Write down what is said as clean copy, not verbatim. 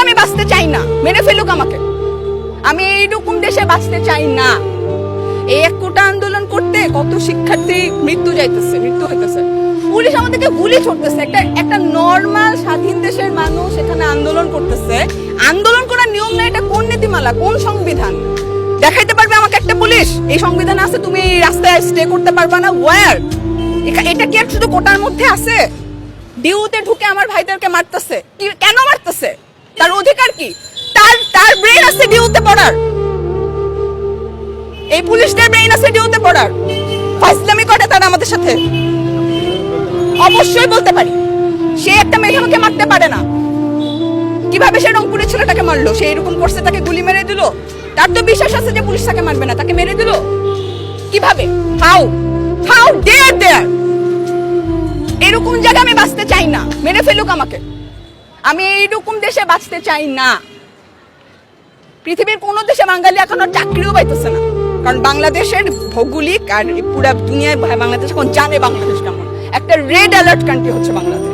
জায়গায় আমি বাঁচতে চাই না, মেরে ফেলুক আমাকে। আমি এইরকম দেশে বাঁচতে চাই না। এই 1 কোটা আন্দোলন করতে কত শিক্ষার্থী মৃত্যু হইতেছে, পুলিশ আমাদেরকে গুলি ছুটতেছে। একটা নর্মাল স্বাধীন দেশের মানুষ এখানে আন্দোলন করতেছে। আন্দোলন করার নিয়ম না, এটা কোন নীতিমালা, কোন সংবিধান দেখাইতে পারবে আমাকে একটা পুলিশ? এই সংবিধান আছে, তুমি রাস্তায় স্টে করতে পারবা না। ওয়ার এটা কি আর শুধু কোটার মধ্যে আছে? ডিউতে ঢুকে আমার ভাইদেরকে মারতেছে, কেন মারতেছে? তার অধিকার কি? তার ব্রেন আছে ডিউতে পড়ার, এই পুলিশদের ব্রেন আছে ডিউতে পড়ার। ফাইজলামি করে তারা আমাদের সাথে। অবশ্যই বলতে পারি, সে একটা মেধাকে মারতে পারে না। কিভাবে সে রংপুরের ছেলেটাকে মারলো? সে এরকম করছে, তাকে গুলি মেরে দিল। তার তো বিশ্বাস আছে যে পুলিশ তাকে মারবে না, তাকে মেরে দিল। কিভাবে? হাউ ডেয়ার দেয়ার? এরকম জায়গায় আমি বাঁচতে চাই না, মেরে ফেলুক আমাকে। আমি এইরকম দেশে বাঁচতে চাই না। পৃথিবীর কোন দেশে বাঙালি এখনো চাকরিও পাইতেছে না, কারণ বাংলাদেশের ভৌগোলিক আর পুরা দুনিয়ায় বাংলাদেশ এখন জানে বাংলাদেশ কেমন। একটা রেড অ্যালার্ট কান্ট্রি হচ্ছে বাংলাদেশ।